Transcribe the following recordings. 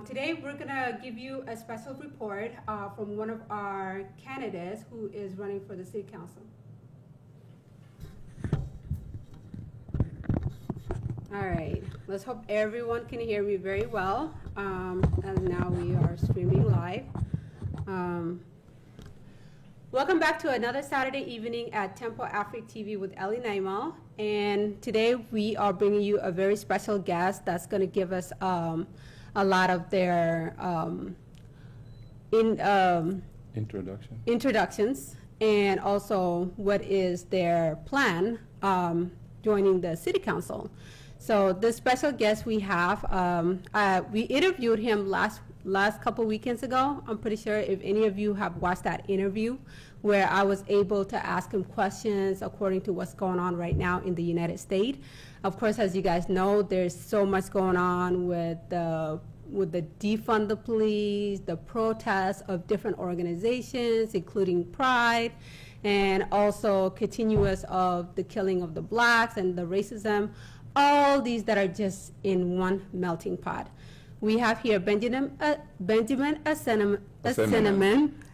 Today we're going to give you a special report from one of our candidates who is running for the City Council. All right, let's hope everyone can hear me very well. And now we are streaming live. Welcome back to another Saturday evening at Tempo Africa TV with Ellie Naimal. And today we are bringing you a very special guest that's going to give us a lot of their introductions, and also what is their plan joining the City Council. So the special guest we have, we interviewed him last couple weekends ago. I'm pretty sure if any of you have watched that interview where I was able to ask him questions according to what's going on right now in the United States. Of course, as you guys know, there's so much going on with the defund the police, the protests of different organizations, including Pride, and also continuous of the killing of the blacks and the racism, all these that are just in one melting pot. We have here Benjamin Asseneman.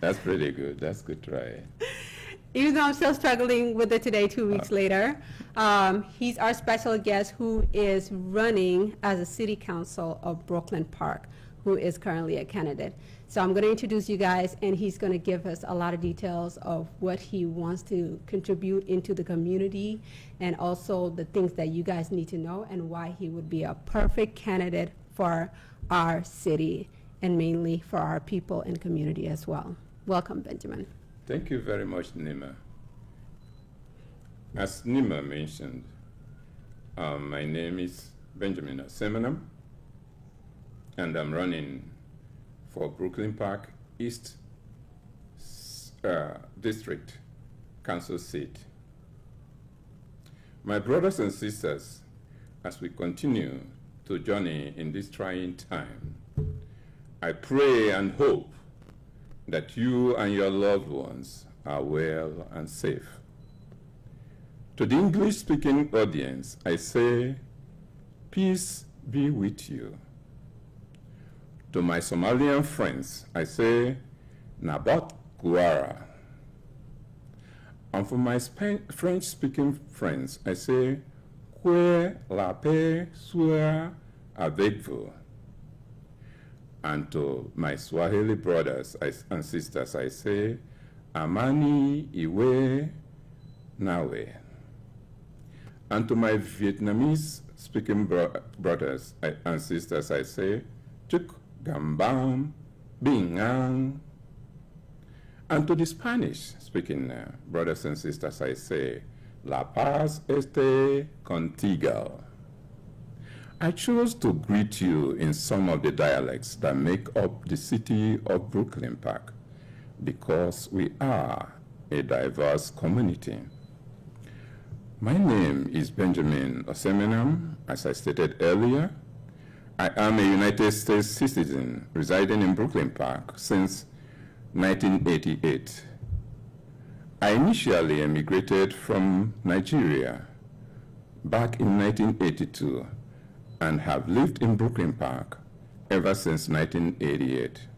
That's pretty good. That's good try. Even though I'm still struggling with it today, 2 weeks later. He's our special guest who is running as a city council of Brooklyn Park, who is currently a candidate. So I'm going to introduce you guys, and he's going to give us a lot of details of what he wants to contribute into the community, and also the things that you guys need to know, and why he would be a perfect candidate for our city, and mainly for our people and community as well. Welcome, Benjamin. Thank you very much, Nima. As Nima mentioned, my name is Benjamin Asseneman, and I'm running for Brooklyn Park East District Council seat. My brothers and sisters, as we continue to journey in this trying time, I pray and hope that you and your loved ones are well and safe. To the English-speaking audience, I say, peace be with you. To my Somalian friends, I say, Nabat Guara. And for my French-speaking friends, I say, Que la paix soit avec vous. And to my Swahili brothers and sisters, I say, Amani iwe nawe. And to my Vietnamese-speaking brothers and sisters, I say, Chuk gambam bing ang. And to the Spanish-speaking brothers and sisters, I say, La paz esté contigo. I chose to greet you in some of the dialects that make up the city of Brooklyn Park because we are a diverse community. My name is Benjamin Asseneman. As I stated earlier, I am a United States citizen residing in Brooklyn Park since 1988. I initially emigrated from Nigeria back in 1982 and have lived in Brooklyn Park ever since 1988.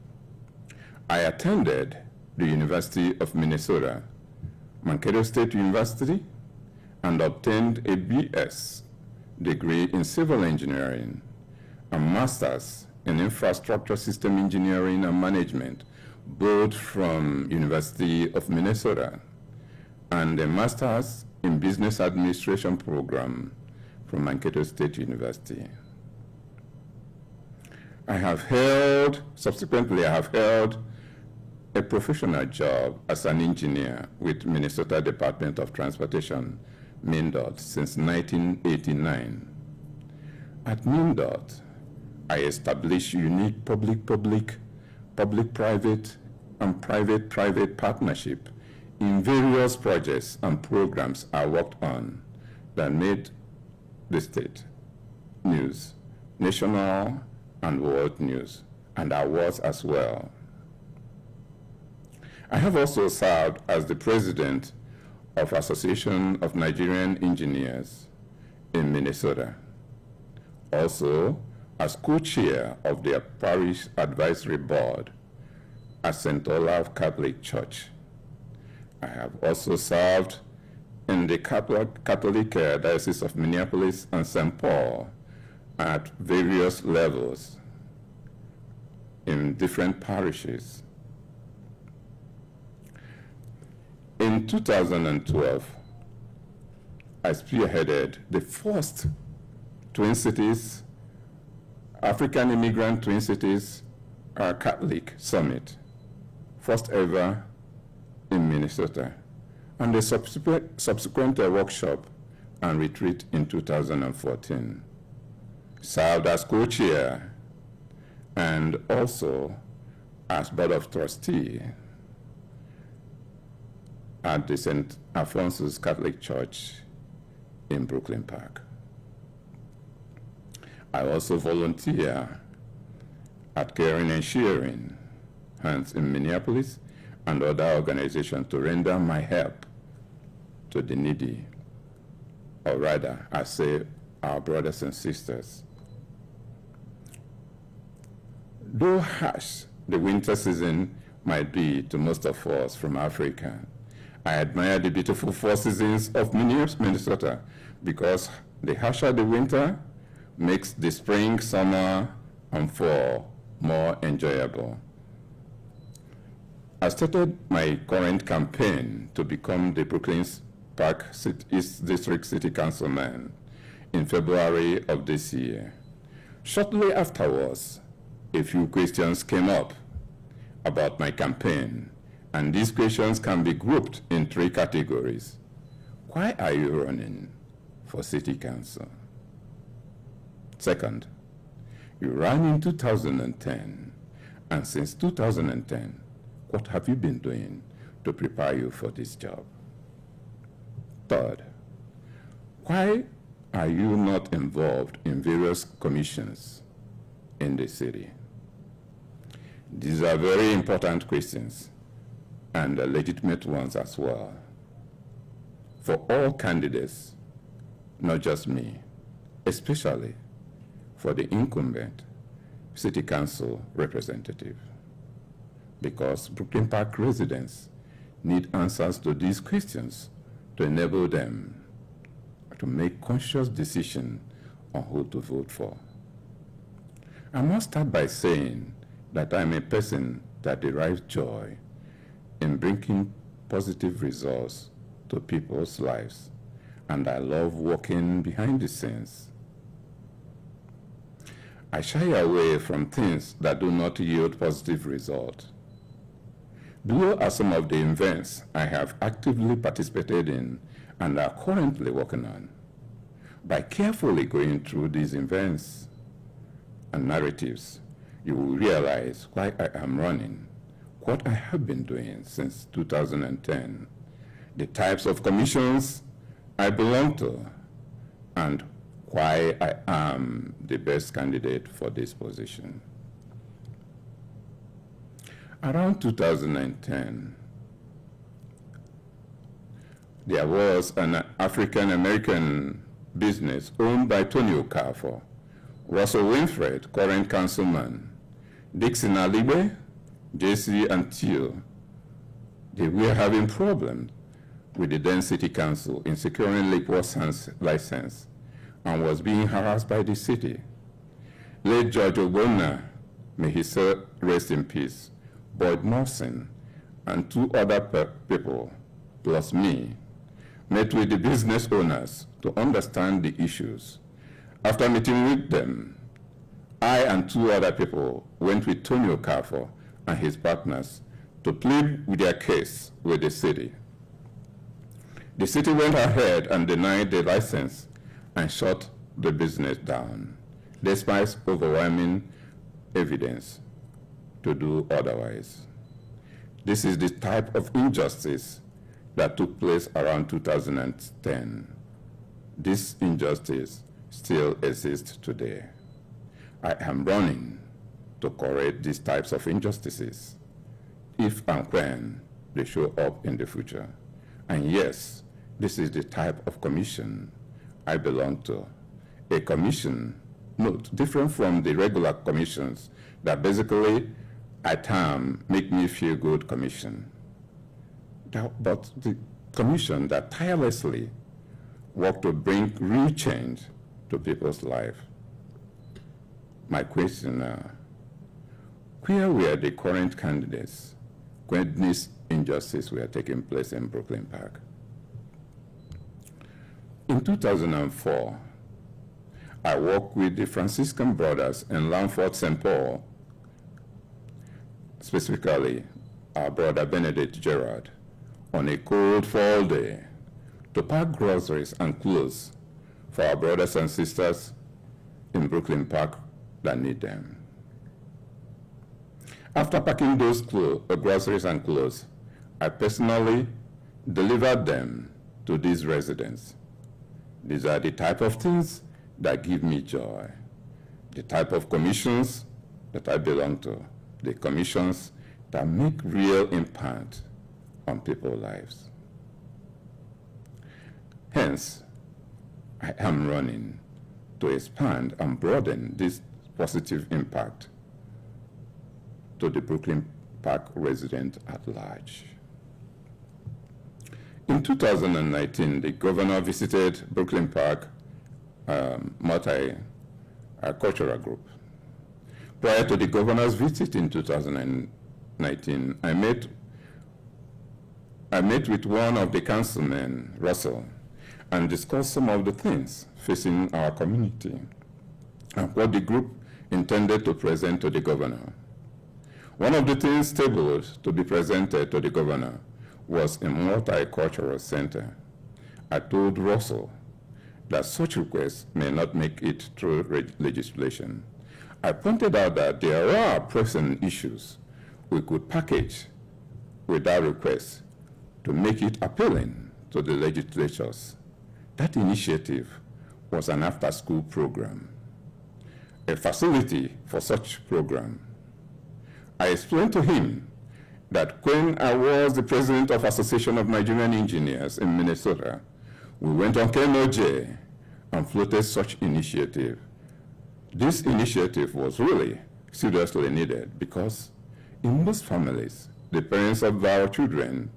I attended the University of Minnesota, Mankato State University, and obtained a BS degree in civil engineering, a master's in infrastructure system engineering and management, both from University of Minnesota, and a master's in business administration program from Mankato State University. Subsequently, I have held a professional job as an engineer with Minnesota Department of Transportation, MnDOT, since 1989. At MnDOT, I established unique public-private, and private-private partnership in various projects and programs I worked on that made the state news, national and world news, and awards as well. I have also served as the president of Association of Nigerian Engineers in Minnesota. Also, as co-chair of their parish advisory board at St. Olaf Catholic Church. I have also served in the Catholic Diocese of Minneapolis and St. Paul at various levels in different parishes. In 2012, I spearheaded the first Twin Cities, African Immigrant Twin Cities Catholic Summit, first ever in Minnesota, and a subsequent workshop and retreat in 2014. Served as co-chair and also as board of trustee at the St. Alphonsus Catholic Church in Brooklyn Park. I also volunteer at Caring and Sharing Hands in Minneapolis and other organizations to render my help to the needy, or rather, I say our brothers and sisters. Though harsh the winter season might be to most of us from Africa, I admire the beautiful 4 seasons of Minnesota because the harsher the winter makes the spring, summer, and fall more enjoyable. I started my current campaign to become the Brooklyn Park East District City Councilman in February of this year. Shortly afterwards, a few questions came up about my campaign, and these questions can be grouped in 3 categories. Why are you running for city council? Second, you ran in 2010, and since 2010, what have you been doing to prepare you for this job? Third, why are you not involved in various commissions in the city? These are very important questions and legitimate ones as well for all candidates, not just me, especially for the incumbent city council representative, because Brooklyn Park residents need answers to these questions to enable them to make conscious decisions on who to vote for. I must start by saying that I'm a person that derives joy in bringing positive results to people's lives, and I love working behind the scenes. I shy away from things that do not yield positive results. Below are some of the events I have actively participated in and are currently working on. By carefully going through these events and narratives, you will realize why I am running, what I have been doing since 2010, the types of commissions I belong to, and why I am the best candidate for this position. Around 2010, there was an African-American business owned by Tony Okafor, Russell Winfred, current councilman, Dixon Alibe, JC and Teal. They were having problems with the then city council in securing liquor license and was being harassed by the city. Late George Ogbonna, may he rest in peace, Boyd Morrison, and 2 other people, plus me, met with the business owners to understand the issues. After meeting with them, I and 2 other people went with Tony Okafor and his partners to plead with their case with the city. The city went ahead and denied the license and shut the business down, despite overwhelming evidence to do otherwise. This is the type of injustice that took place around 2010. This injustice still exists today. I am running to correct these types of injustices if and when they show up in the future. And yes, this is the type of commission I belong to, a commission note, different from the regular commissions that basically I term Make Me Feel Good Commission. But the commission that tirelessly worked to bring real change to people's life. My question now, where were the current candidates when these injustices were taking place in Brooklyn Park? In 2004, I worked with the Franciscan Brothers in Langford, St. Paul, specifically our brother Benedict Gerard, on a cold fall day to pack groceries and clothes for our brothers and sisters in Brooklyn Park that need them. After packing those groceries and clothes, I personally delivered them to these residents. These are the type of things that give me joy, the type of commissions that I belong to, the commissions that make real impact on people's lives. Hence, I am running to expand and broaden this positive impact to the Brooklyn Park resident at large. In 2019, the governor visited Brooklyn Park multi-cultural group. Prior to the governor's visit in 2019, I met with one of the councilmen, Russell, and discussed some of the things facing our community and what the group intended to present to the governor. One of the things tabled to be presented to the governor was a multicultural center. I told Russell that such requests may not make it through legislation. I pointed out that there are pressing issues we could package with that request to make it appealing to the legislatures. That initiative was an after-school program, a facility for such program. I explained to him that when I was the president of Association of Nigerian Engineers in Minnesota, we went on KMOJ and floated such initiative. This initiative was really seriously needed because in most families, the parents of our children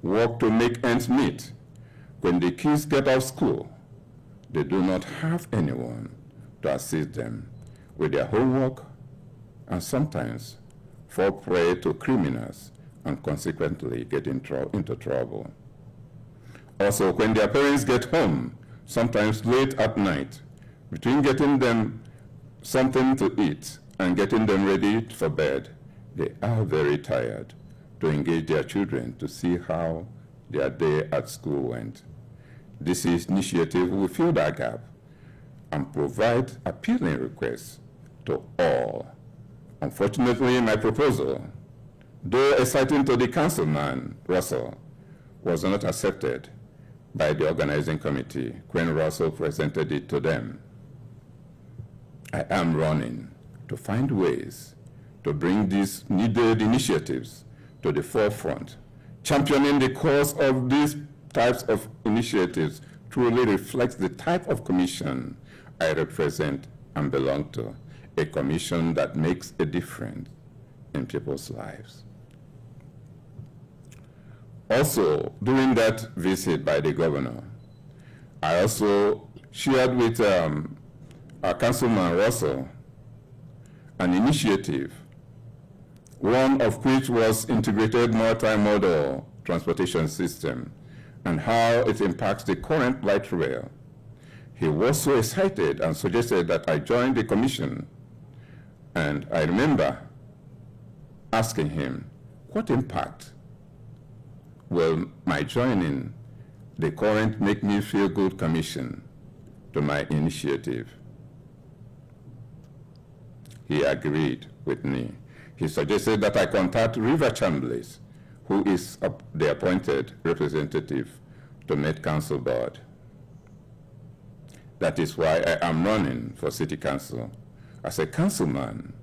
work to make ends meet. When the kids get out of school, they do not have anyone to assist them with their homework and sometimes fall prey to criminals and consequently get into trouble. Also, when their parents get home, sometimes late at night, between getting them something to eat and getting them ready for bed, they are very tired to engage their children to see how their day at school went. This initiative will fill that gap and provide appealing requests to all. Unfortunately, my proposal, though exciting to the councilman, Russell, was not accepted by the organizing committee when Russell presented it to them. I am running to find ways to bring these needed initiatives to the forefront. Championing the cause of these types of initiatives truly reflects the type of commission I represent and belong to, a commission that makes a difference in people's lives. Also, during that visit by the governor, I also shared with our Councilman Russell an initiative, one of which was integrated multimodal transportation system and how it impacts the current light rail. He was so excited and suggested that I join the commission. And I remember asking him, what impact will my joining the current Make Me Feel Good Commission to my initiative? He agreed with me. He suggested that I contact River Chambliss, who is the appointed representative to Met Council Board. That is why I am running for City Council. As a councilman,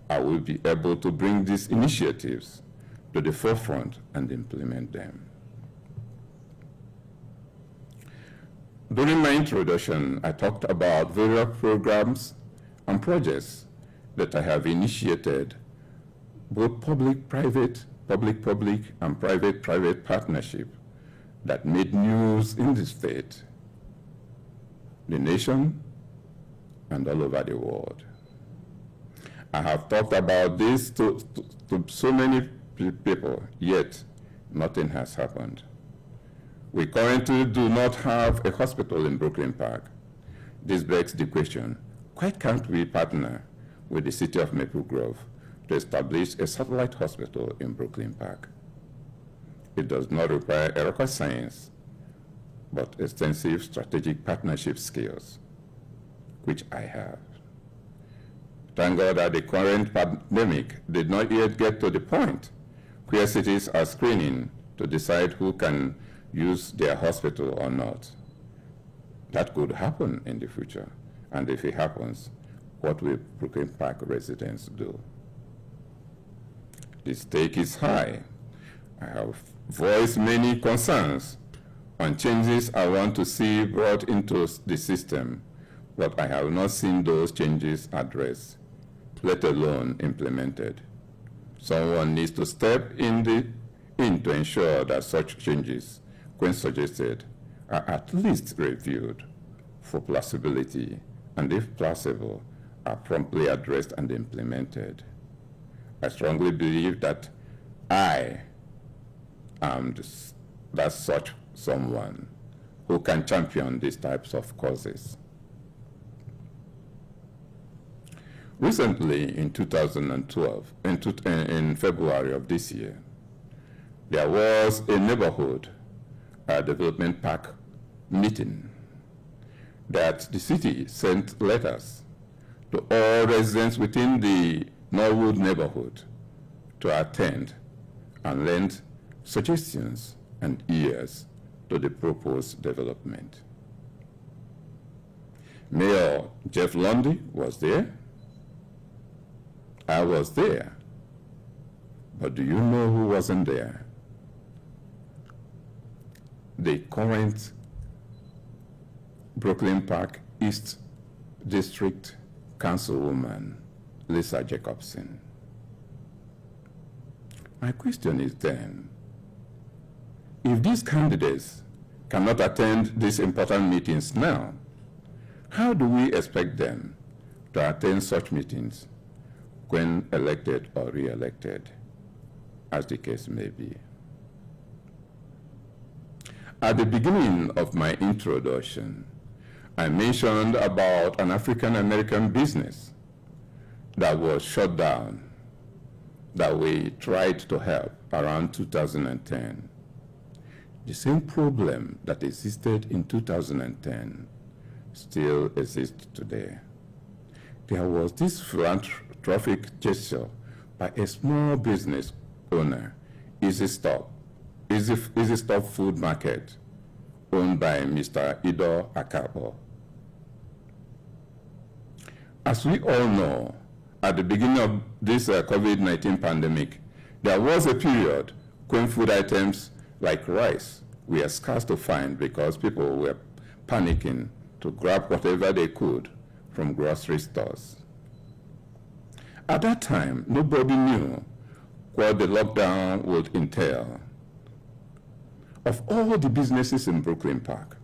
I will be able to bring these initiatives to the forefront and implement them. During my introduction, I talked about various programs and projects that I have initiated, both public-private, public-public, and private-private partnership that made news in the state, the nation, and all over the world. I have talked about this to so many people, yet nothing has happened. We currently do not have a hospital in Brooklyn Park. This begs the question, why can't we partner with the city of Maple Grove to establish a satellite hospital in Brooklyn Park? It does not require a rocket science, but extensive strategic partnership skills, which I have. Thank God that the current pandemic did not yet get to the point where cities are screening to decide who can use their hospital or not. That could happen in the future. And if it happens, what will Brooklyn Park residents do? The stake is high. I have voiced many concerns on changes I want to see brought into the system, but I have not seen those changes addressed, let alone implemented. Someone needs to step in to ensure that such changes, when suggested, are at least reviewed for plausibility, and if plausible, are promptly addressed and implemented. I strongly believe that I am that such someone who can champion these types of causes. Recently, in 2012, in February of this year, there was a neighborhood development park meeting that the city sent letters to all residents within the Norwood neighborhood to attend and lend suggestions and ears to the proposed development. Mayor Jeff Lundy was there. I was there. But do you know who wasn't there? The current Brooklyn Park East District Councilwoman, Lisa Jacobson. My question is then, if these candidates cannot attend these important meetings now, how do we expect them to attend such meetings when elected or re-elected, as the case may be? At the beginning of my introduction, I mentioned about an African-American business that was shut down that we tried to help around 2010. The same problem that existed in 2010 still exists today. There was this philanthropic gesture by a small business owner, Easy Stop Food Market, owned by Mr. Ido Akapo. As we all know, at the beginning of this COVID-19 pandemic, there was a period when food items like rice were scarce to find because people were panicking to grab whatever they could from grocery stores. At that time, nobody knew what the lockdown would entail. Of all the businesses in Brooklyn Park,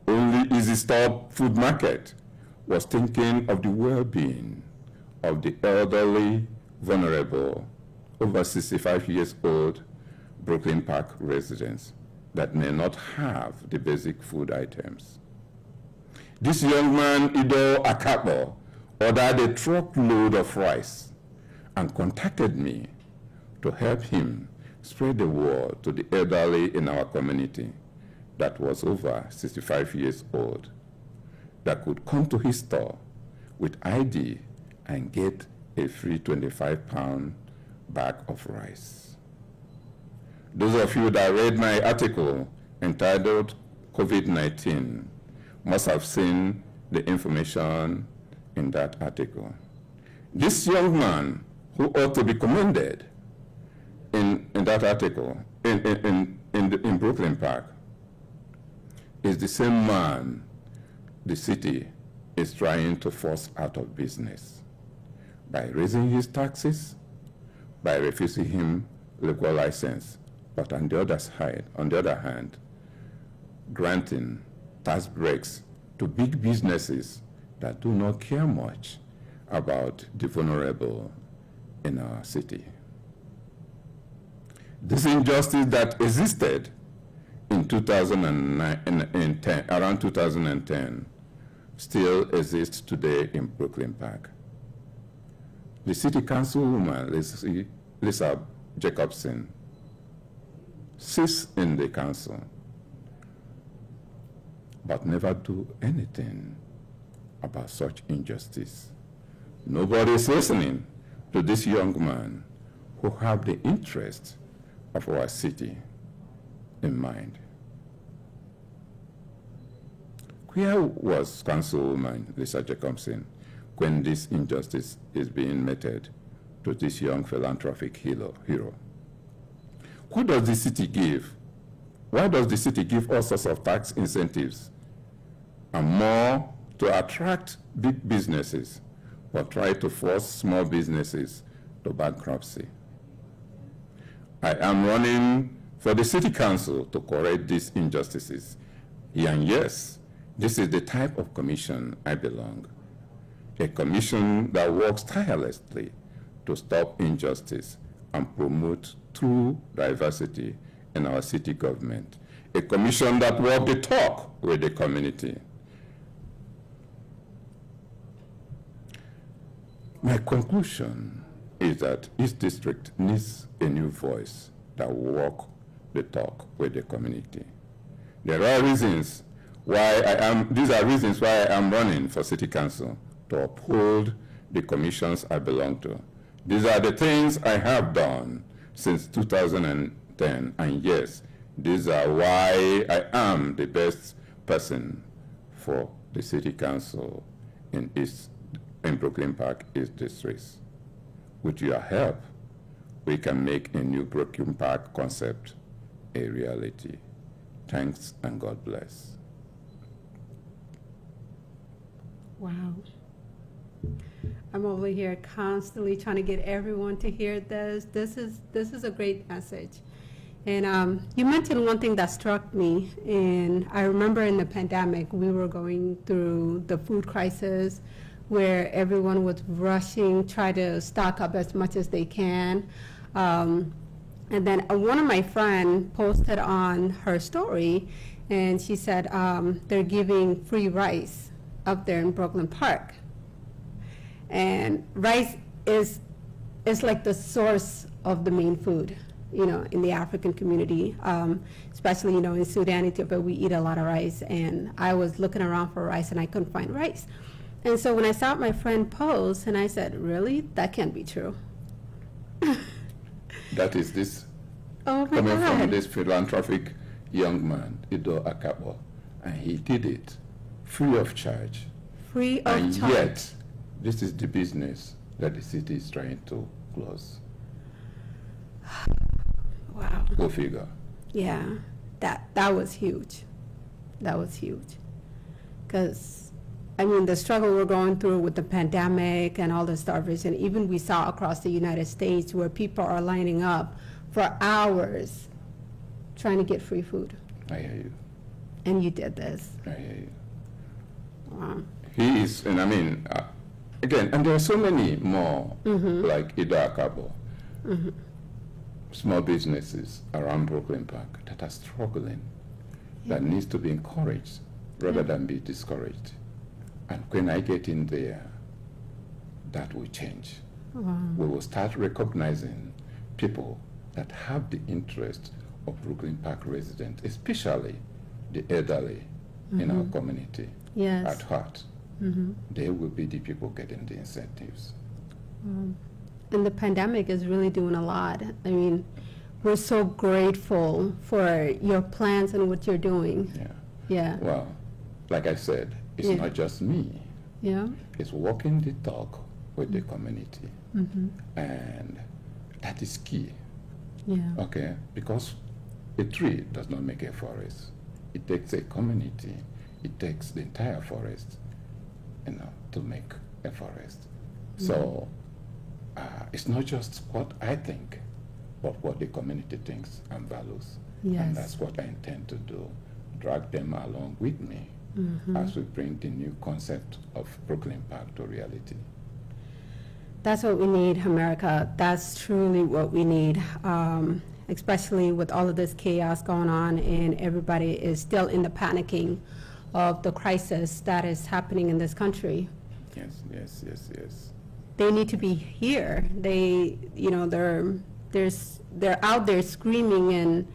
only Easy Stop Food Market was thinking of the well-being of the elderly, vulnerable, over 65 years old Brooklyn Park residents that may not have the basic food items. This young man, Ido Akapo, ordered a truckload of rice and contacted me to help him spread the word to the elderly in our community that was over 65 years old, that could come to his store with ID and get a free 25-pound bag of rice. Those of you that read my article entitled COVID-19 must have seen the information in that article. This young man, who ought to be commended in that article, in Brooklyn Park, is the same man the city is trying to force out of business by raising his taxes, by refusing him legal license, but on the other hand, granting tax breaks to big businesses that do not care much about the vulnerable in our city. This injustice that existed in 2009, around 2010, still exists today in Brooklyn Park. The city councilwoman, Lisa Jacobson, sits in the council, but never do anything about such injustice. Nobody is listening to this young man who have the interest of our city in mind. Where was Councilwoman Lisa Jacobson when this injustice is being meted to this young philanthropic hero? What does the city give? Why does the city give all sorts of tax incentives and more to attract big businesses, but try to force small businesses to bankruptcy? I am running for the city council to correct these injustices. And yes, this is the type of commission I belong. A commission that works tirelessly to stop injustice and promote true diversity in our city government. A commission that walks the talk with the community. My conclusion is that each district needs a new voice that will walk the talk with the community. There are reasons why these are reasons why I am running for city council, to uphold the commissions I belong to. These are the things I have done since 2010, and yes, these are why I am the best person for the city council in Brooklyn Park East District. With your help, we can make a new Brooklyn Park concept a reality. Thanks and God bless. Wow. I'm over here constantly trying to get everyone to hear this. This is a great message. And you mentioned one thing that struck me, and I remember in the pandemic, we were going through the food crisis where everyone was rushing, trying to stock up as much as they can. And then one of my friends posted on her story, and she said they're giving free rice up there in Brooklyn Park. And rice is like the source of the main food, in the African community, especially, in Sudan, Ethiopia, we eat a lot of rice. And I was looking around for rice, and I couldn't find rice. And so when I saw my friend post, and I said, really? That can't be true. That is this, oh my coming God. from this philanthropic young man, Ido Akabo, and he did it free of charge. Free of And charge. yet, this is the business that the city is trying to close. Wow. Go figure. Yeah, that was huge. That was huge. Because, the struggle we're going through with the pandemic and all the starvation, even we saw across the United States where people are lining up for hours trying to get free food. I hear you. And you did this. I hear you. Wow. He is, and again, and there are so many more like Ido Akabo, small businesses around Brooklyn Park that are struggling, that needs to be encouraged rather than be discouraged. And when I get in there, that will change. Wow. We will start recognizing people that have the interest of Brooklyn Park residents, especially the elderly in our community, Yes. at heart. They will be the people getting the incentives. And the pandemic is really doing a lot. We're so grateful for your plans and what you're doing. Yeah. Yeah. Well, like I said, it's Yeah. not just me. Yeah. It's walking the talk with the community. And that is key. Yeah. Okay? Because a tree does not make a forest. It takes a community. It takes the entire forest to make a forest. So it's not just what I think, but what the community thinks and values. Yes. And that's what I intend to do, drag them along with me as we bring the new concept of Brooklyn Park to reality. That's what we need, America. That's truly what we need, especially with all of this chaos going on and everybody is still in the panicking of the crisis that is happening in this country. Yes. They need to be here. They, they're out there screaming and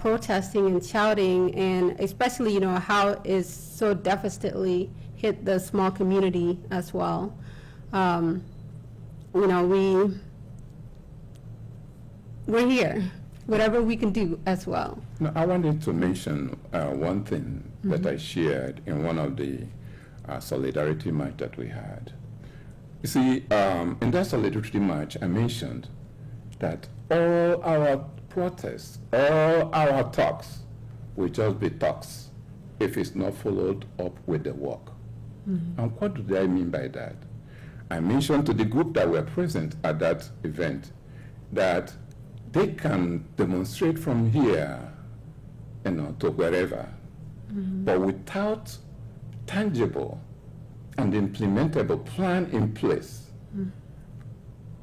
protesting and shouting, and especially, how it's so devastatingly hit the small community as well. We're here, whatever we can do as well. Now, I wanted to mention one thing that I shared in one of the solidarity march that we had. You see, in that solidarity march, I mentioned that all our protests, all our talks will just be talks if it's not followed up with the work. And what do I mean by that? I mentioned to the group that were present at that event that they can demonstrate from here, to wherever, but without tangible and implementable plan in place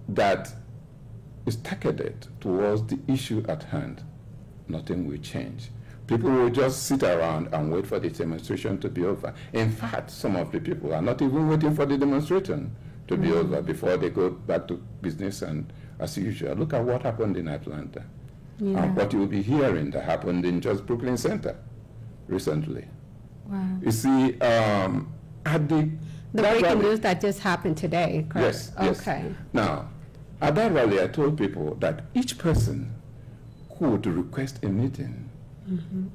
that is targeted towards the issue at hand, nothing will change. People will just sit around and wait for the demonstration to be over. In fact, some of the people are not even waiting for the demonstration to be over before they go back to business and as usual. Look at what happened in Atlanta. And what you'll be hearing that happened in just Brooklyn Center recently. Wow. You see, at the breaking rally, news that just happened today, correct? Yes. Okay. Now, at that rally, I told people that each person who would request a meeting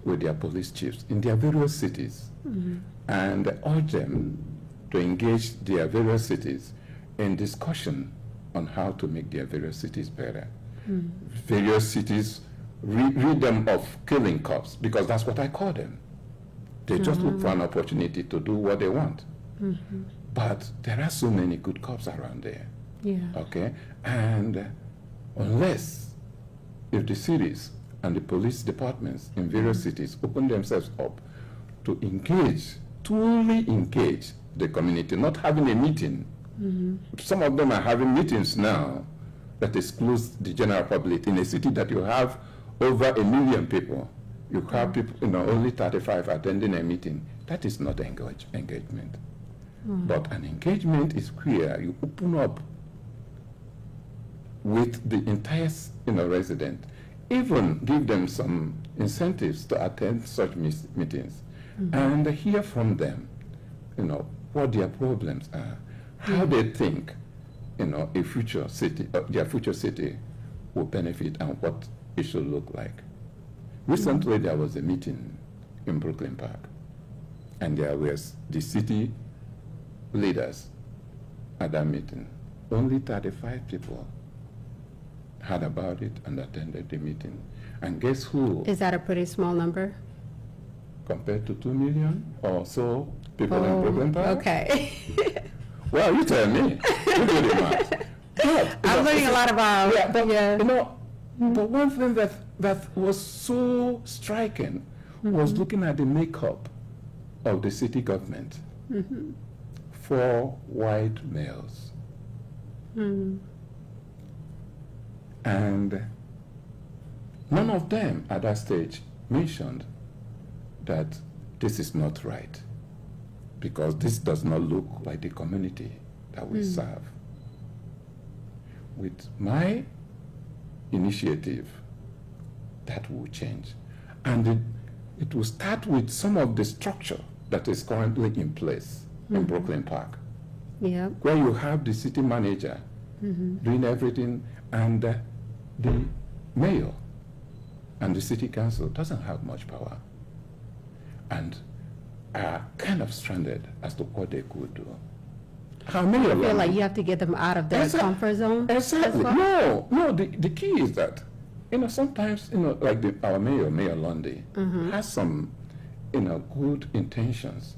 with their police chiefs in their various cities and urge them to engage their various cities in discussion on how to make their various cities better. Various cities, rid them of killing cops, because that's what I call them. They just look for an opportunity to do what they want. But there are so many good cops around there. Yeah. Okay? And unless if the cities and the police departments in various cities open themselves up to engage, truly engage the community, not having a meeting. Some of them are having meetings now that excludes the general public. In a city that you have over 1 million people, you have people, only 35 attending a meeting. That is not engagement. But an engagement is where you open up with the entire resident, even give them some incentives to attend such meetings and hear from them, what their problems are, how they think, a future city, their future city will benefit and what it should look like. Recently, there was a meeting in Brooklyn Park, and there was the city leaders at that meeting. Only 35 people heard about it and attended the meeting. And guess who? Is that a pretty small number? Compared to 2 million or so people in Brooklyn Park? Okay. Well, you tell me. You do the math. But, I'm learning a lot about. But one thing that was so striking was looking at the makeup of the city government. 4 white males. And none of them at that stage mentioned that this is not right, because this does not look like the community that we serve. With my initiative, that will change. And it will start with some of the structure that is currently in place in Brooklyn Park, where you have the city manager doing everything, and the mayor and the city council doesn't have much power and are kind of stranded as to what they could do. How many I feel like you have to get them out of their comfort zone. Exactly. No, the key is that, sometimes, like our mayor, Mayor Lundy, has some good intentions,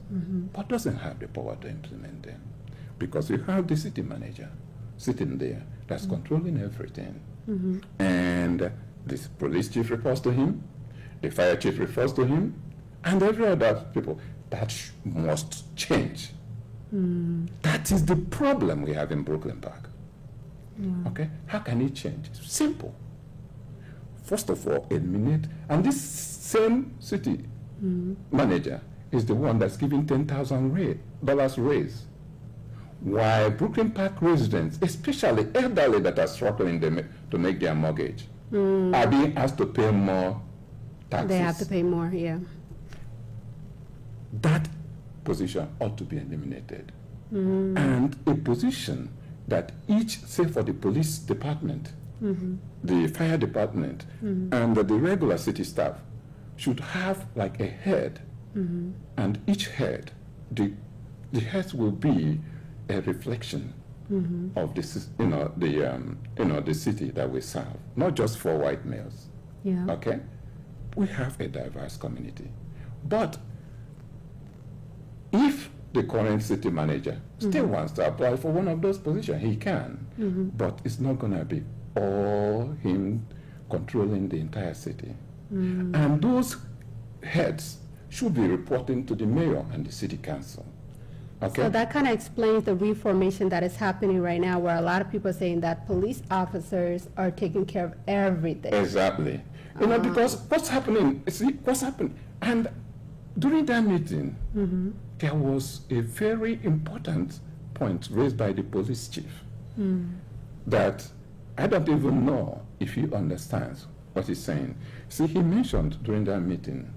but doesn't have the power to implement them. Because you have the city manager sitting there that's controlling everything. And the police chief reports to him, the fire chief reports to him, and every other people. That must change. That is the problem we have in Brooklyn Park. Okay? How can it change? It's simple. First of all, eliminate, and this same city manager is the one that's giving $10,000 raise. While Brooklyn Park residents, especially elderly that are struggling to make their mortgage, are being asked to pay more taxes. They have to pay more, yeah. That position ought to be eliminated. And a position that each, say for the police department, the fire department, and the regular city staff should have like a head. And each head, the heads will be a reflection of this, the city that we serve, not just for white males. Yeah. Okay, we have a diverse community, but if the current city manager still wants to apply for one of those positions, he can, but it's not going to be all him controlling the entire city. And those heads should be reporting to the mayor and the city council. Okay? So that kind of explains the reformation that is happening right now, where a lot of people are saying that police officers are taking care of everything. Exactly. Because what's happening, what's happened, and during that meeting, there was a very important point raised by the police chief that I don't even know if he understands what he's saying. See, he mentioned during that meeting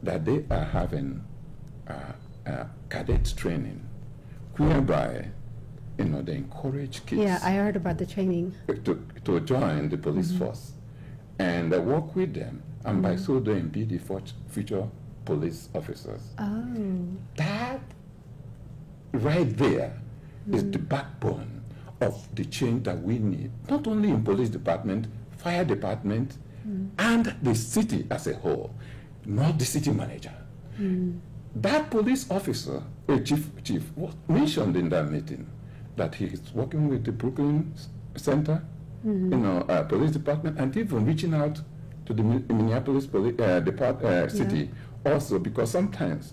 that they are having cadet training, whereby they encourage kids. Yeah, I heard about the training. To join the police force and work with them, and by so doing be the future police officers. Oh. That right there is the backbone of the change that we need, not only in police department, fire department, and the city as a whole, not the city manager. That police officer, chief was mentioned in that meeting that he is working with the Brooklyn Center, police department, and even reaching out to the Minneapolis city also, because sometimes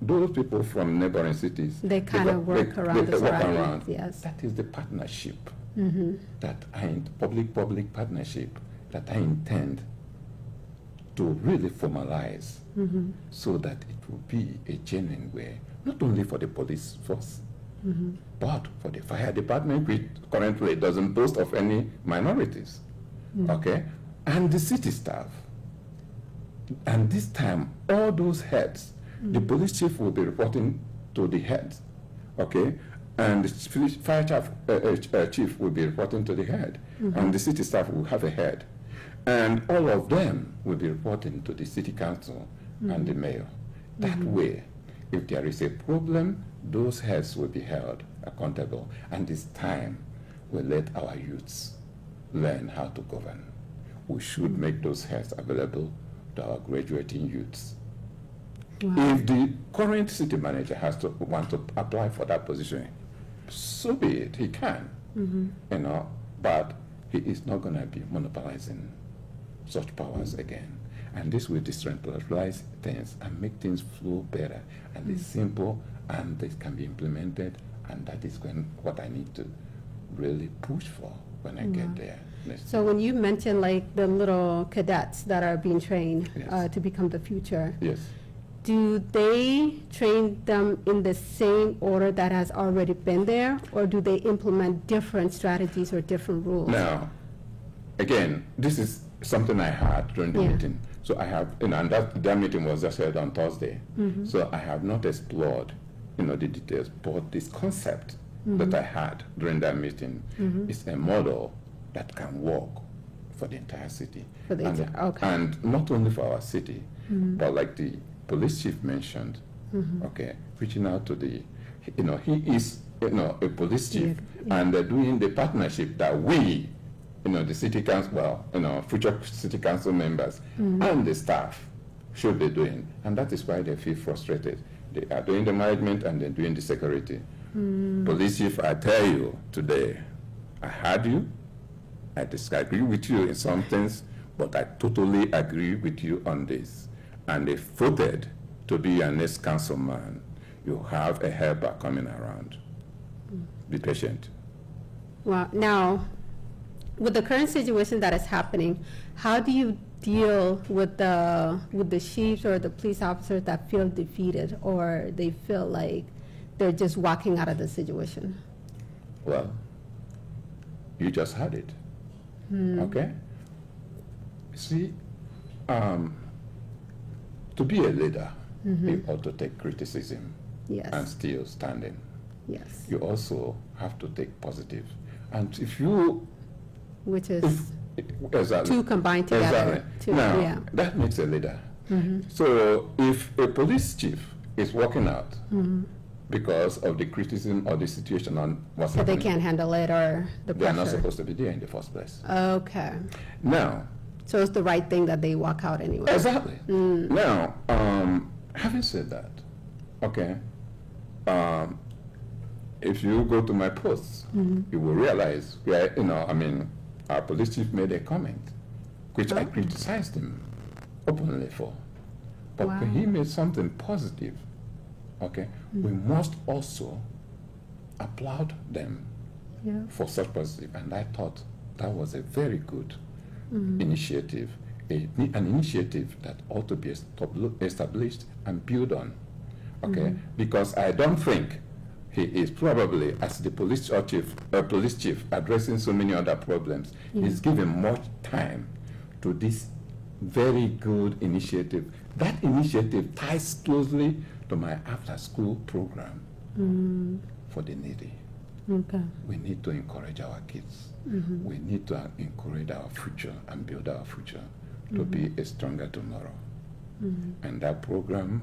those people from neighboring cities, they kind of work around the surroundings. Yes. That is the partnership that public partnership that I intend to really formalize so that it will be a genuine way, not only for the police force, but for the fire department, which currently doesn't boast of any minorities, okay, and the city staff. And this time, all those heads, the police chief will be reporting to the heads, okay, and the fire chief will be reporting to the head, and the city staff will have a head, and all of them will be reporting to the city council and the mayor. That way, if there is a problem, those heads will be held accountable, and this time we'll let our youths learn how to govern. We should make those heads available to our graduating youths. Wow. If the current city manager wants to apply for that position, so be it, he can, but he is not going to be monopolizing such powers again. And this will decentralize things and make things flow better, and it's simple, and it can be implemented, and that is what I need to really push for when I get there. So when you mention like the little cadets that are being trained Yes. To become the future, Yes. do they train them in the same order that has already been there, or do they implement different strategies or different rules? Now, again, this is something I had during the meeting. So I have, and that meeting was just held on Thursday. So I have not explored, the details, but this concept that I had during that meeting is a model that can work for the entire city. For the entire, okay. And not only for our city, but like the police chief mentioned, okay, reaching out to the, he is, a police chief, and doing the partnership that we, the city council, future city council members and the staff should be doing. And that is why they feel frustrated. They are doing the management and they're doing the security. Police chief, I tell you today, I heard you, I disagree with you in some things, but I totally agree with you on this. And if voted to be your next councilman, you have a helper coming around. Be patient. Well, now, with the current situation that is happening, how do you deal with the chiefs or the police officers that feel defeated or they feel like they're just walking out of the situation? Well, you just had it. Okay? See, to be a leader, you ought to take criticism Yes. and still standing. Yes. You also have to take positive. And if you... Which is Exactly. two combined together. Exactly. Two, Now, yeah. that makes a leader. So if a police chief is walking out because of the criticism or the situation on what's So they happening, can't handle it or the they are not pressure. supposed to be there in the first place. Okay. Now, So it's the right thing that they walk out anyway. exactly. Now, having said that, okay, if you go to my posts, you will realize, our police chief made a comment, which I criticized him openly for. But when he made something positive, okay, we must also applaud them Yeah. for such positive. And I thought that was a very good initiative, an initiative that ought to be established and built on, okay? Because I don't think he is probably, as the police chief addressing so many other problems, he's given much time to this very good initiative. That initiative ties closely to my after-school program for the needy. Okay. We need to encourage our kids. We need to encourage our future and build our future to be a stronger tomorrow. And that program,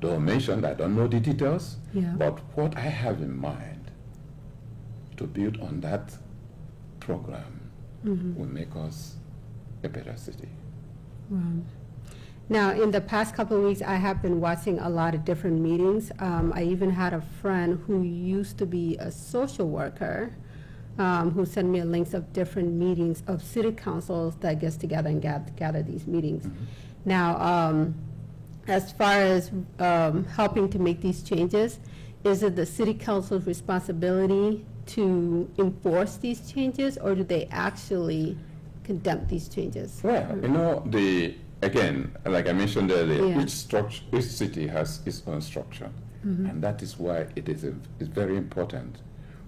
though mentioned, I don't know the details, Yeah. but what I have in mind to build on that program will make us a better city. Now, in the past couple of weeks, I have been watching a lot of different meetings. I even had a friend who used to be a social worker who sent me links of different meetings of city councils that gets together and gather these meetings. Now, as far as helping to make these changes, is it the city council's responsibility to enforce these changes, or do they actually condemn these changes? Well, again, like I mentioned earlier, Yeah. each city has its own structure. And that is why it's very important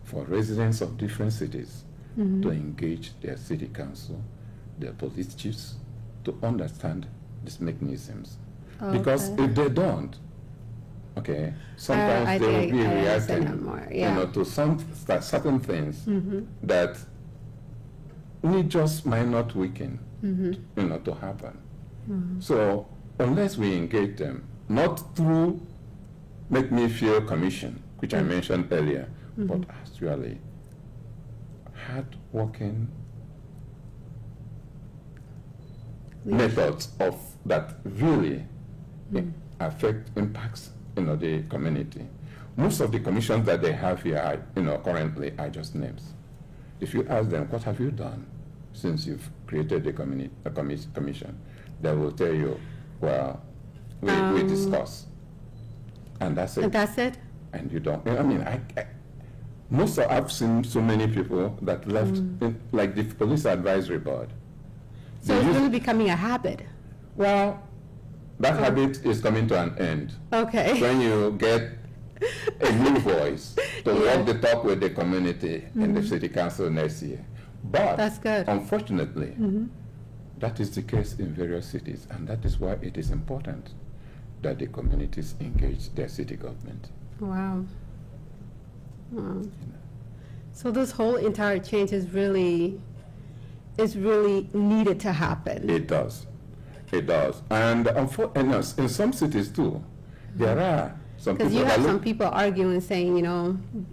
for residents of different cities to engage their city council, their police chiefs, to understand these mechanisms. Because if they don't, okay, sometimes I they will think be I understand reacting that more, yeah. to certain things that need just might not weaken, to happen. So unless we engage them, not through Make Me Feel Commission, which I mentioned earlier, but actually hard-working methods of that really impacts the community. Most of the commissions that they have here are, currently are just names. If you ask them, what have you done since you've created the commission, they will tell you, well, we discuss, and that's it. And that's it? And you don't. I've seen so many people that left, like the police advisory board. So it's really becoming a habit. Well, that habit is coming to an end. Okay. When you get a new voice to walk the talk with the community in the city council next year. But That's good. Unfortunately, that is the case in various cities, and that is why it is important that the communities engage their city government. Wow. So this whole entire change is really needed to happen. It does. It does. And in some cities too, there are some Because people you have that some people arguing, saying,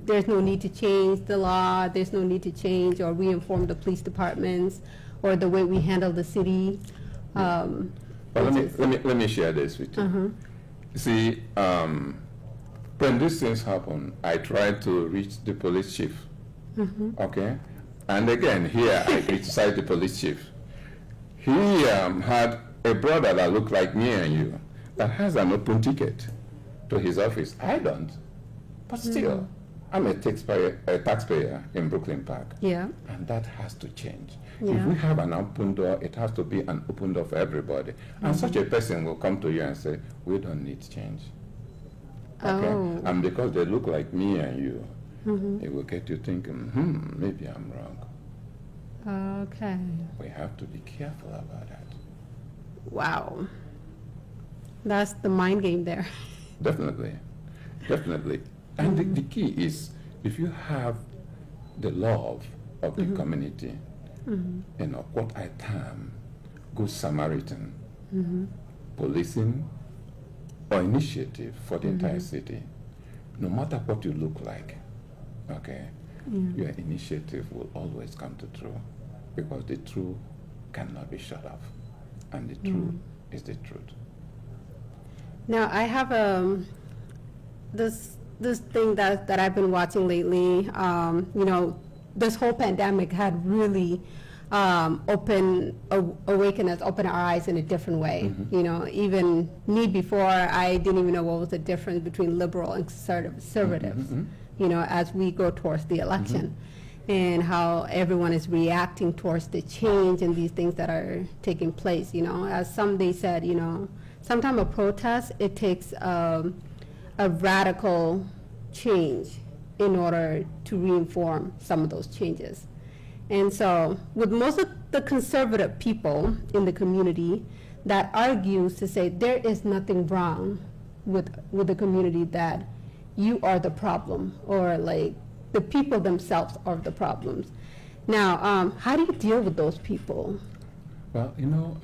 there's no need to change the law, there's no need to change or re-inform the police departments or the way we handle the city. Well, let me share this with you. See, when these things happen, I try to reach the police chief. Okay, and again here I criticize the police chief. He had a brother that looked like me and you that has an open ticket to his office. I don't, but still, I'm a taxpayer in Brooklyn Park. Yeah. And that has to change. Yeah. If we have an open door, it has to be an open door for everybody. And such a person will come to you and say, we don't need change. Okay? Oh. And because they look like me and you, it will get you thinking, maybe I'm wrong. Okay. We have to be careful about that. Wow. That's the mind game there. Definitely. Definitely. And the key is, if you have the love of the community, you know, what I term Good Samaritan, policing or initiative for the entire city, no matter what you look like, okay, your initiative will always come to true, because the truth cannot be shut off, and the truth is the truth. Now I have this thing that I've been watching lately. You know, this whole pandemic had really awakened us, opened our eyes in a different way. You know, even me before, I didn't even know what was the difference between liberal and conservatives. You know, as we go towards the election, and how everyone is reacting towards the change and these things that are taking place. You know, as somebody said, you know, sometimes a protest, it takes a radical change in order to reinform some of those changes. And so with most of the conservative people in the community that argues to say there is nothing wrong with the community, that you are the problem, or like the people themselves are the problems. Now, how do you deal with those people? Well, you know,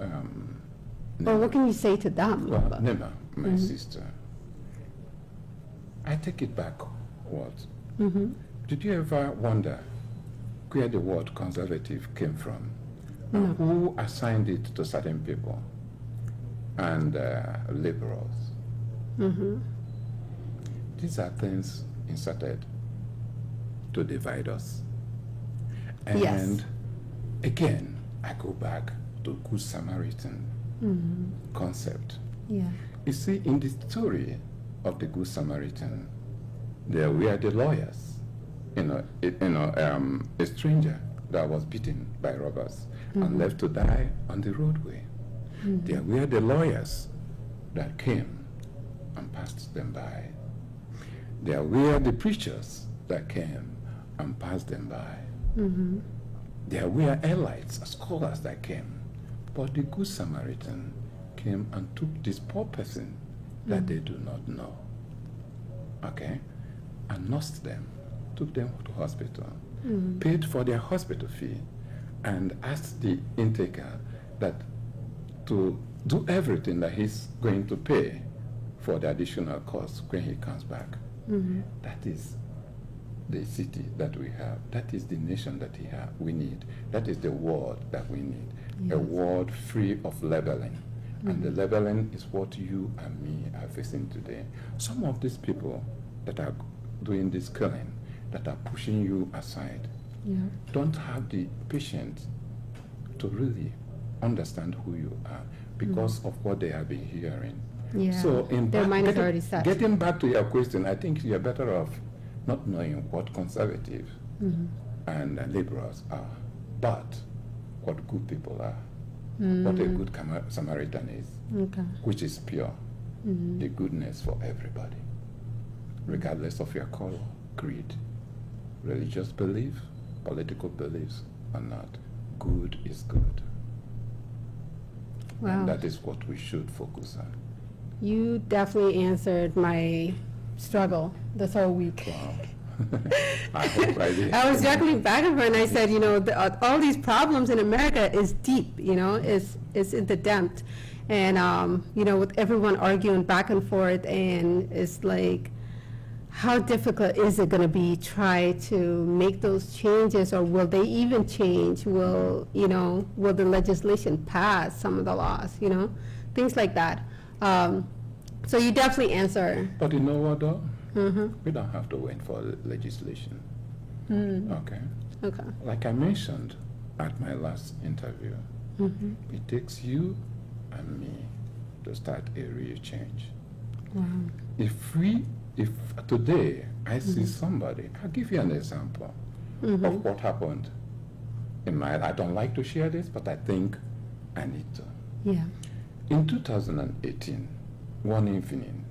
Or what can you say to them? well, Nema, my sister, I take it back. What? Did you ever wonder where the word conservative came from? And who assigned it to certain people? And liberals. These are things inserted to divide us. And Yes. again, I go back to Good Samaritan concept. Yeah. You see, in the story of the Good Samaritan, there were the lawyers, a stranger that was beaten by robbers and left to die on the roadway. There were the lawyers that came and passed them by. There were the preachers that came and passed them by. There were elites, scholars that came. But the Good Samaritan came and took this poor person that they do not know, okay, and nursed them, took them to hospital, paid for their hospital fee, and asked the intaker that to do everything that he's going to pay for the additional costs when he comes back. That is the city that we have. That is the nation that we need. That is the world that we need. A world free of labeling. And the labeling is what you and me are facing today. Some of these people that are doing this killing, that are pushing you aside, don't have the patience to really understand who you are because of what they have been hearing. Yeah. So Their mind is already set. Getting back to your question, I think you're better off not knowing what conservatives and liberals are, but what good people are, what a good Samaritan is, which is pure, the goodness for everybody, regardless of your color, creed, religious belief, political beliefs or not. Good is good. Wow. And that is what we should focus on. You definitely answered my struggle this whole week. Wow. I hope I did. I was juggling back and forth, and I said, you know, all these problems in America is deep, you know, it's in the depth. And, you know, with everyone arguing back and forth, and it's like, how difficult is it going to be try to make those changes, or will they even change? Will the legislation pass some of the laws, you know? things like that. So you definitely answer. But you know what, though? Mm-hmm. We don't have to wait for legislation. Okay? Okay. Like I mentioned at my last interview, Mm-hmm. it takes you and me to start a real change. Wow. If today I see somebody, I'll give you an example of what happened in my, I don't like to share this, but I think I need to. Yeah. In 2018, one evening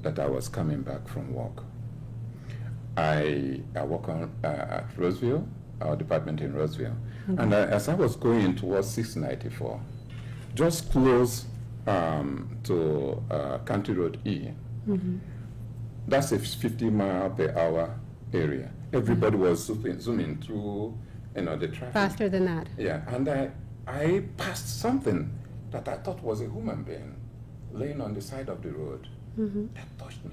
that I was coming back from work, I work on, at Roseville, our department in Roseville, and as I was going towards 694, just close to County Road E, that's a 50-mile-per-hour area. Everybody was zooming through, the traffic. Faster than that. Yeah, and I passed something that I thought was a human being laying on the side of the road. That touched me.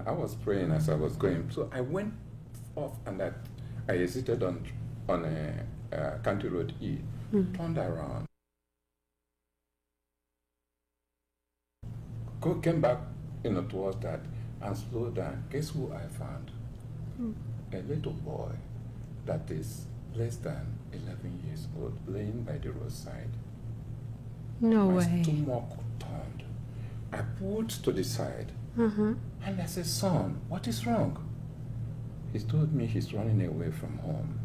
I was praying as I was going, so I went off and I exited on County Road E, turned around, came back, towards that, and slowed down. Guess who I found? A little boy that is less than 11 years old, laying by the roadside. No My way. stomach turned. I pulled to the side, and I said, "Son, what is wrong?" He told me he's running away from home,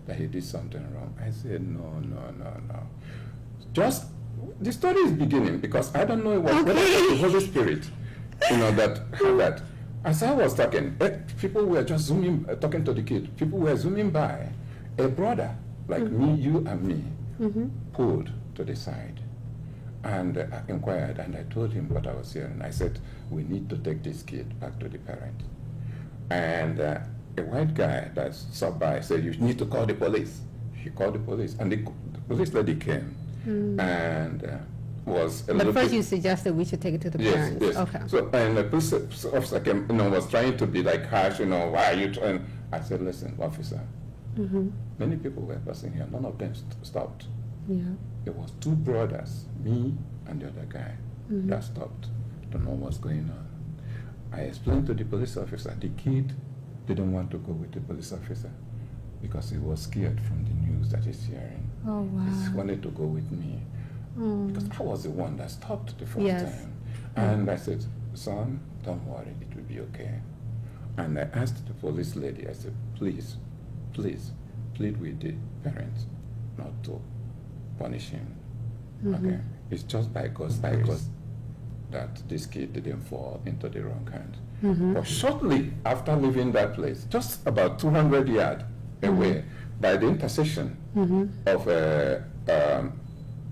that he did something wrong. I said, no. Just, the story is beginning, because I don't know whether the Holy Spirit, that had that. As I was talking, people were just zooming, talking to the kid. People were zooming by. A brother, like me, you and me, pulled to the side. And I inquired, and I told him what I was hearing. I said, we need to take this kid back to the parent. And a white guy that stopped by said, you need to call the police. He called the police, and the police lady came and was a little But first bit, you suggested we should take it to the parents. Yes. Okay. So, and the police officer came, was trying to be like harsh, why are you trying? I said, listen, officer, many people were passing here. None of them stopped. Yeah. It was two brothers, me and the other guy, that stopped to know what's going on. I explained to the police officer. The kid didn't want to go with the police officer because he was scared from the news that he's hearing. Oh, wow. He wanted to go with me because I was the one that stopped the first Yes. time. And I said, son, don't worry, it will be okay. And I asked the police lady, I said, please, plead with the parents not to punish him. Okay, it's just by God's grace that this kid didn't fall into the wrong hand. But shortly after leaving that place, just about 200 yards away, by the intersection of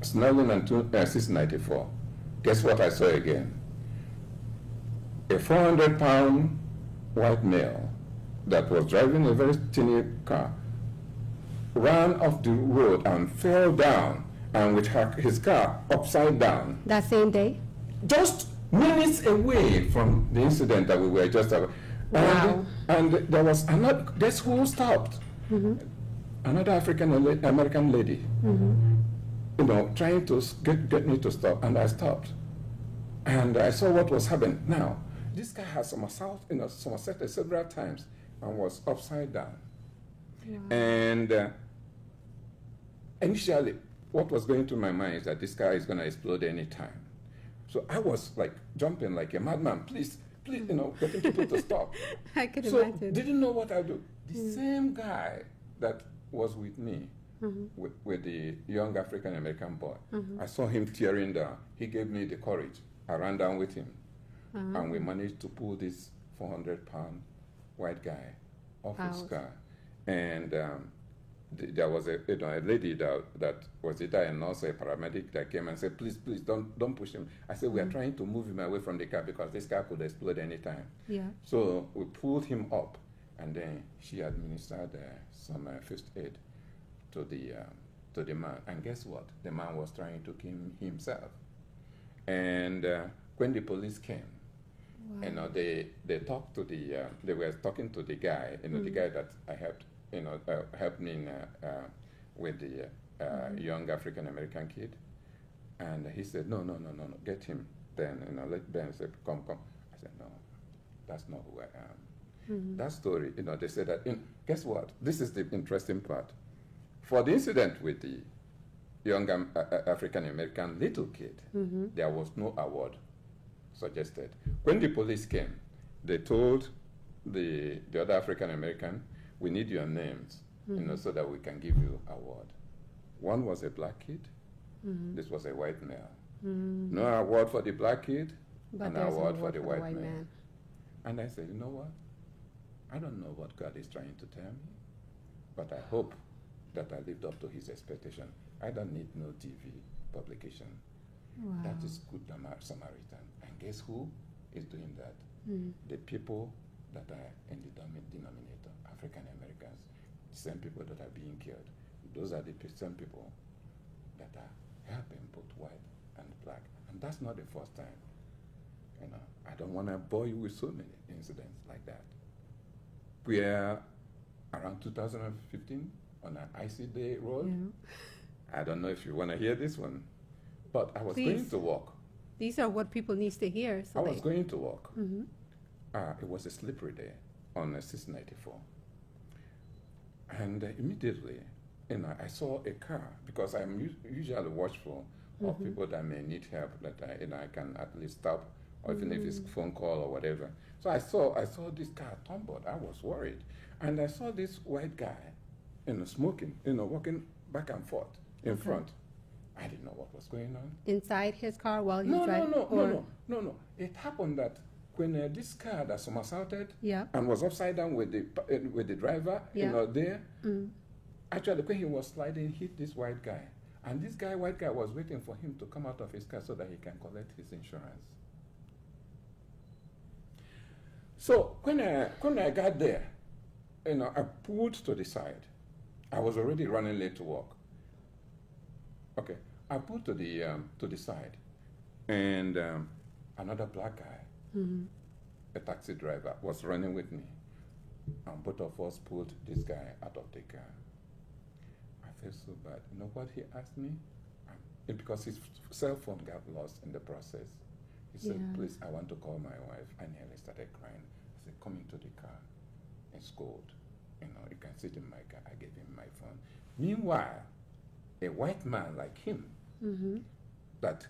Snelling and 694, guess what I saw again? A 400-pound white male that was driving a very tiny car ran off the road and fell down, and with his car upside down. That same day? Just minutes away from the incident that we were just about. Wow. And there was another, guess who stopped? Another African-American lady, trying to get me to stop, and I stopped. And I saw what was happening. Now, this guy has somersaulted several times and was upside down. Wow. And initially, what was going through my mind is that this guy is going to explode any time. So I was like jumping like a madman. Please, getting people to stop. I could imagine. imagine. Didn't know what I do. The same guy that was with me, with the young African American boy, I saw him tearing down. He gave me the courage. I ran down with him, and we managed to pull this 400-pound white guy off his car. And there was a lady that was either a nurse or a paramedic that came and said, please, don't push him. I said, we are trying to move him away from the car because this car could explode anytime. Yeah. So we pulled him up, and then she administered some first aid to the man. And guess what? The man was trying to kill himself. And when the police came, they talked to they were talking to the guy, the guy that I helped, helped me with the young African American kid. And he said, no, get him. Then, let Ben say, come. I said, no, that's not who I am. That story, they said that, guess what? This is the interesting part. For the incident with the young African-American little kid, there was no award suggested. When the police came, they told the other African-American, we need your names, so that we can give you award. One was a black kid. This was a white male. No award for the black kid, But an there's an award for award the for the white white man. man. And I said, you know what? I don't know what God is trying to tell me, but I hope that I lived up to his expectation. I don't need no TV publication. Wow. That is good Samaritan. And guess who is doing that? The people that are in the denominator, African Americans, the same people that are being killed. Those are the same people that are helping both white and black. And that's not the first time. I don't want to bore you with so many incidents like that. We are around 2015 on an icy day road. I don't know if you want to hear this one, but I was going Please. to walk. These are what people need to hear. So I was going to walk. Mhm. It was a slippery day on 694. And immediately, I saw a car, because I'm usually watchful of people that may need help, that I can at least stop, or even if it's a phone call or whatever. So I saw this car tumbled. I was worried. And I saw this white guy, smoking, walking back and forth in front. I didn't know what was going on. Inside his car while he's No. driving? It happened that when this car that somersaulted Yeah. and was upside down with the driver, Yeah. there, actually when he was sliding, hit this white guy. And this white guy was waiting for him to come out of his car so that he can collect his insurance. So when I got there, I pulled to the side. I was already running late to work. Okay, I pulled to the side, and another black guy, a taxi driver, was running with me, and both of us pulled this guy out of the car. I felt so bad. You know what he asked me? Because his cell phone got lost in the process. He said, Yeah. please, I want to call my wife. I nearly started crying. I said, come into the car and scold. You can sit in my car. I gave him my phone. Meanwhile, a white man like him, that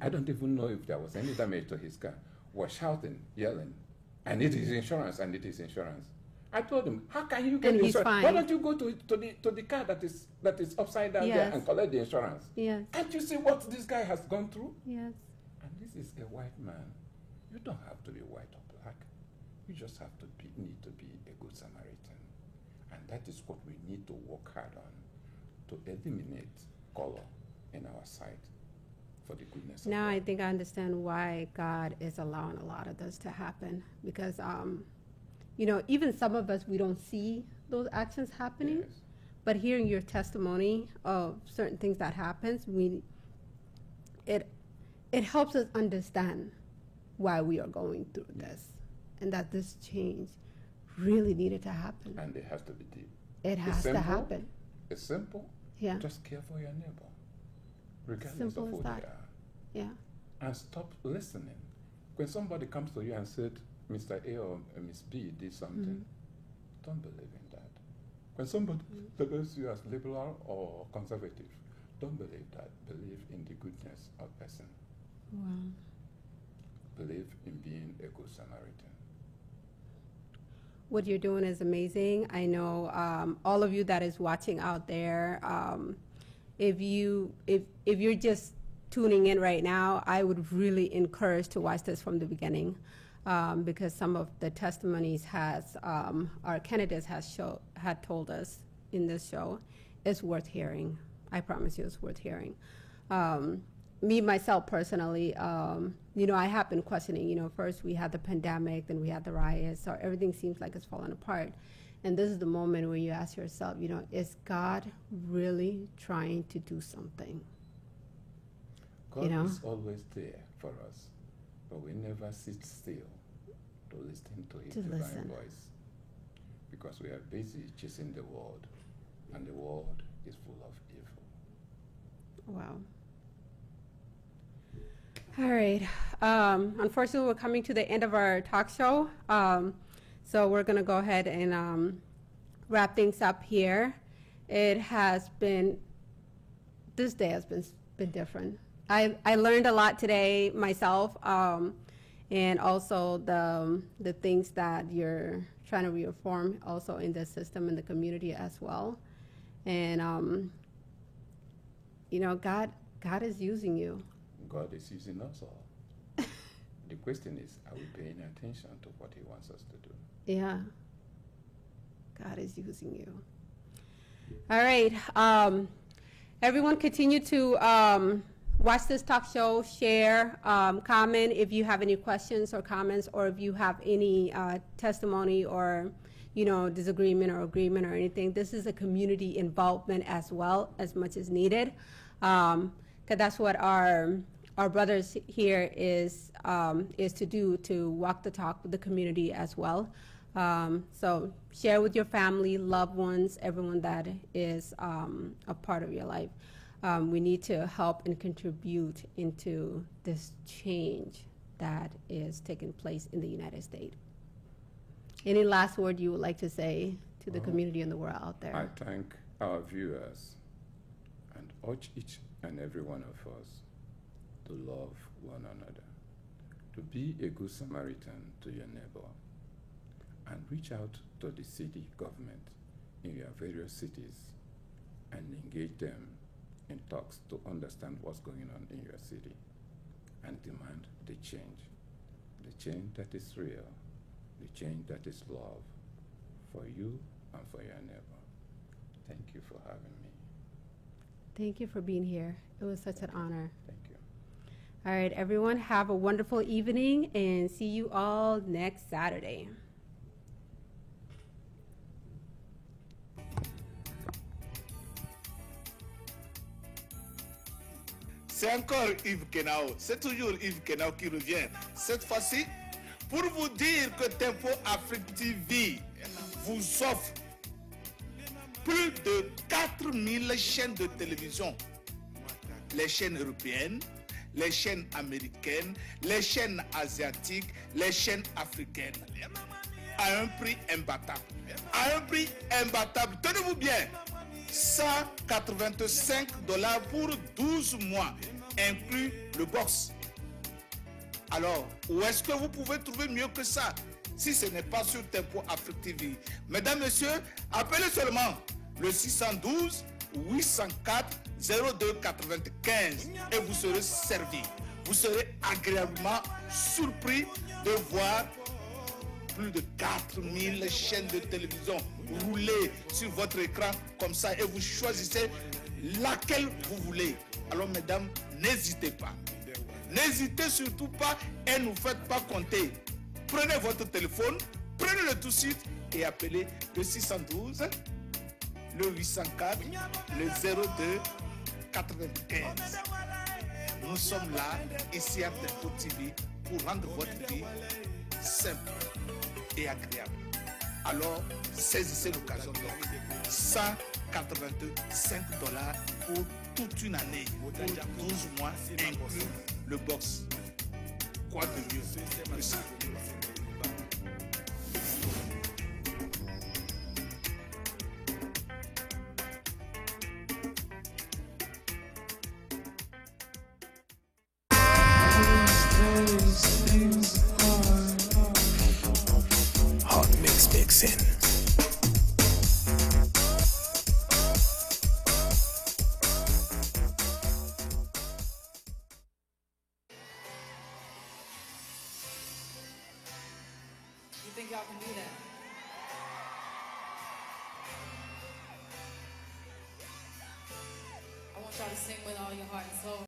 I don't even know if there was any damage to his car, was shouting, yelling, I need his insurance, I need his insurance. I told him, how can you get And he's insurance? fine. Why don't you go to the car that is upside down there Yes. and collect the insurance? Yes. Can't you see what this guy has gone through? Yes. And this is a white man. You don't have to be white or black. You just have to need to be a good Samaritan. And that is what we need to work hard on, to eliminate color in our sight for the goodness of Now God. I think I understand why God is allowing a lot of this to happen, because even some of us, we don't see those actions happening, Yes. but hearing your testimony of certain things that happens, it helps us understand why we are going through this, and that this change really needed to happen. And it has to be deep. It has to simple. happen. It's simple. Yeah. Just care for your neighbor, regardless Simple of as who that. they are. Yeah. And stop listening. When somebody comes to you and said, Mr. A or Miss B did something, don't believe in that. When somebody labels you as liberal or conservative, don't believe that. Believe in the goodness of person. Wow. Believe in being a good Samaritan. What you're doing is amazing. I know all of you that is watching out there, if you're just tuning in right now, I would really encourage to watch this from the beginning, because some of the testimonies our candidates had told us in this show is worth hearing. I promise you, it's worth hearing. Me, myself, personally, I have been questioning, first we had the pandemic, then we had the riots, so everything seems like it's falling apart. And this is the moment where you ask yourself, is God really trying to do something? God You know? is always there for us, but we never sit still to listen to his divine listen. voice, because we are busy chasing the world, and the world is full of evil. Wow. All right. Unfortunately, we're coming to the end of our talk show. So we're going to go ahead and wrap things up here. It has been, this day has been different. I learned a lot today myself, and also the things that you're trying to reform also in the system and the community as well. And, you know, God is using you. God is using us all. The question is, are we paying attention to what he wants us to do? Yeah. God is using you. All right. Everyone continue to watch this talk show, share, comment if you have any questions or comments, or if you have any testimony or, you know, disagreement or agreement or anything. This is a community involvement as well, as much as needed. Because that's what our brothers here is to do, to walk the talk with the community as well. So share with your family, loved ones, everyone that is a part of your life. We need to help and contribute into this change that is taking place in the United States. Any last word you would like to say to the community and the world out there? I thank our viewers and urge each and every one of us to love one another, to be a good Samaritan to your neighbor, and reach out to the city government in your various cities and engage them in talks to understand what's going on in your city and demand the change that is real, the change that is love for you and for your neighbor. Thank you for having me. Thank you for being here. It was such an honor. Thank you. All right, everyone, have a wonderful evening and see you all next Saturday. C'est encore Yves Kenao, c'est toujours Yves Kenao qui revient. Cette fois-ci, pour vous dire que Tempo Afrique TV vous offre plus de 4000 chaînes de télévision. Les chaînes européennes, les chaînes américaines, les chaînes asiatiques, les chaînes africaines. À un prix imbattable. À un prix imbattable. Tenez-vous bien. $185 pour 12 mois, inclus le box. Alors, où est-ce que vous pouvez trouver mieux que ça, si ce n'est pas sur Tempo Afrique TV? Mesdames, Messieurs, appelez seulement le 612 804 0295 et vous serez servi. Vous serez agréablement surpris de voir plus de 4000 chaînes de télévision rouler sur votre écran comme ça et vous choisissez laquelle vous voulez. Alors mesdames, n'hésitez pas. N'hésitez surtout pas et ne vous faites pas compter. Prenez votre téléphone, prenez-le tout de suite et appelez le 612, le 804, le 02 95. Nous sommes là, ici à Tempo TV, pour rendre votre vie simple et agréable. Alors, saisissez l'occasion. $185 pour toute une année, pour 12 mois, inclus le box. Quoi de mieux que ça? Hot mix mixing. You think y'all can do that? I want y'all to sing with all your heart and soul.